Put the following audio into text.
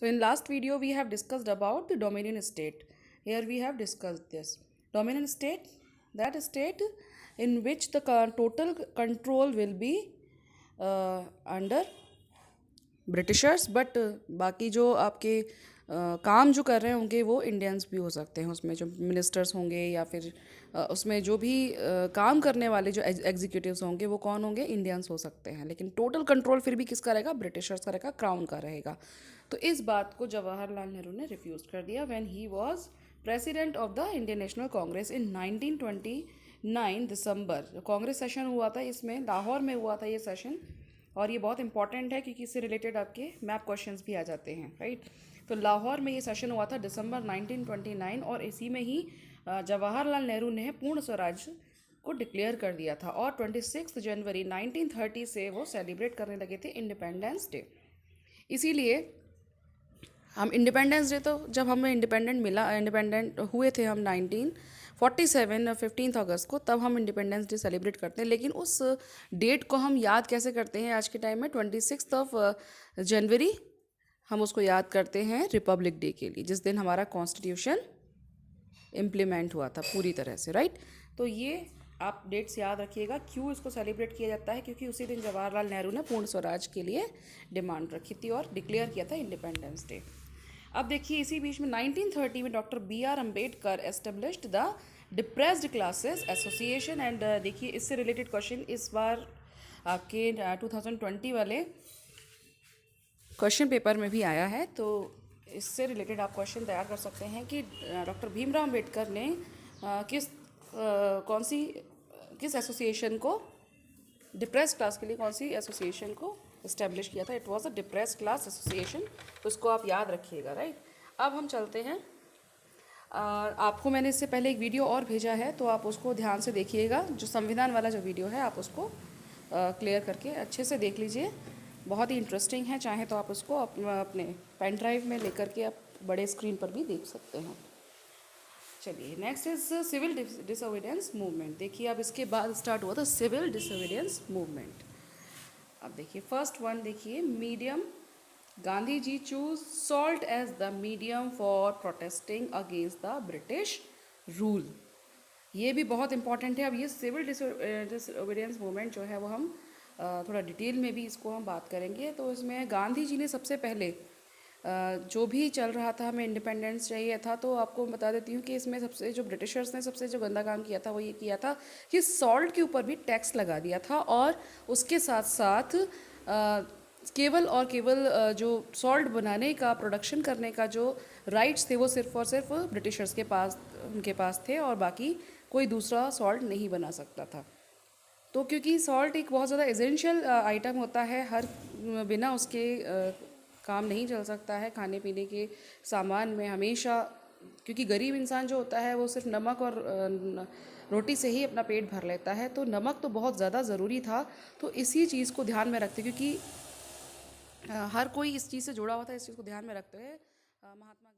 So in last video we have discussed about the dominion state. Here we have discussed this. Dominion state, that state in which the total control will be under Britishers, but बाकी जो आपके काम जो कर रहे होंगे वो Indians भी हो सकते हैं। उसमें जो मिनिस्टर्स होंगे या फिर उसमें जो भी काम करने वाले जो एग्जीक्यूटिव्स होंगे वो कौन होंगे, इंडियंस हो सकते हैं। लेकिन टोटल कंट्रोल फिर भी किसका रहेगा, ब्रिटिशर्स का रहेगा, क्राउन का रहेगा। तो इस बात को जवाहरलाल नेहरू ने रिफ्यूज़ कर दिया when he was president of the Indian national Congress in 1929 December. Congress session हुआ था, इसमें लाहौर में हुआ था ये सेशन, और ये बहुत इंपॉर्टेंट है क्योंकि इससे रिलेटेड आपके मैप क्वेश्चंस भी आ जाते हैं, राइट। तो लाहौर में ये सेशन हुआ था दिसंबर 1929, और इसी में ही जवाहरलाल नेहरू ने पूर्ण स्वराज को डिक्लेयर कर दिया था। और 26 जनवरी 1930 से वो सेलिब्रेट करने लगे थे इंडिपेंडेंस डे। इसीलिए हम इंडिपेंडेंस डे, तो जब हमें इंडिपेंडेंट हुए थे हम 1947 और 15 अगस्त को, तब हम इंडिपेंडेंस डे सेलिब्रेट करते हैं। लेकिन उस डेट को हम याद कैसे करते हैं आज के टाइम में, 26 जनवरी हम उसको याद करते हैं रिपब्लिक डे के लिए, जिस दिन हमारा कॉन्स्टिट्यूशन इम्प्लीमेंट हुआ था पूरी तरह से, राइट। तो ये आप डेट्स याद रखिएगा। क्यों इसको सेलिब्रेट किया जाता है, क्योंकि उसी दिन जवाहरलाल नेहरू ने पूर्ण स्वराज के लिए डिमांड रखी थी और डिक्लेयर किया था इंडिपेंडेंस डे। अब देखिए इसी बीच में 1930 में doctor B.R. Ambedkar established the depressed classes association. And देखिए इससे रिलेटेड क्वेश्चन इस बार आपके 2020 वाले क्वेश्चन पेपर में भी आया है, तो इससे रिलेटेड आप क्वेश्चन तैयार कर सकते हैं कि डॉक्टर भीमराव अम्बेडकर ने किस एसोसिएशन को, डिप्रेस्ड क्लास के लिए कौन सी एसोसिएशन को इस्टेब्लिश किया था। It was a depressed class association, तो इसको आप याद रखिएगा, राइट। अब हम चलते हैं, आपको मैंने इससे पहले एक वीडियो और भेजा है, तो आप उसको ध्यान से देखिएगा। जो संविधान वाला जो वीडियो है आप उसको क्लियर करके अच्छे से देख लीजिए, बहुत ही इंटरेस्टिंग है। चाहे तो आप उसको अपने पेन ड्राइव में लेकर के आप बड़े स्क्रीन पर भी देख सकते हैं। चलिए next is civil disobedience movement. देखिए अब इसके बाद स्टार्ट हुआ था सिविल डिसोबीडियंस मूवमेंट। अब देखिए फर्स्ट वन, देखिए medium, Gandhi ji choose salt as the medium for protesting against the British rule. ये भी बहुत इंपॉर्टेंट है। अब ये सिविल डिसोबीडियंस मूवमेंट जो है वो हम थोड़ा डिटेल में भी इसको हम बात करेंगे। तो इसमें गांधी जी ने सबसे पहले जो भी चल रहा था, हमें इंडिपेंडेंस चाहिए था, तो आपको बता देती हूँ कि इसमें सबसे जो ब्रिटिशर्स ने सबसे जो गंदा काम किया था वो ये किया था कि सॉल्ट के ऊपर भी टैक्स लगा दिया था, और उसके साथ साथ केवल और केवल जो सॉल्ट बनाने का, प्रोडक्शन करने का जो राइट्स थे वो सिर्फ और सिर्फ ब्रिटिशर्स के पास, उनके पास थे, और बाकी कोई दूसरा सॉल्ट नहीं बना सकता था। तो क्योंकि सॉल्ट एक बहुत ज़्यादा एसेंशियल आइटम होता है, हर बिना उसके काम नहीं चल सकता है खाने पीने के सामान में हमेशा, क्योंकि गरीब इंसान जो होता है वो सिर्फ नमक और रोटी से ही अपना पेट भर लेता है, तो नमक तो बहुत ज़्यादा ज़रूरी था। तो इसी चीज़ को ध्यान में रखते, क्योंकि हर कोई इस चीज़ से जुड़ा हुआ था, इस चीज़ को ध्यान में रखते हुए महात्मा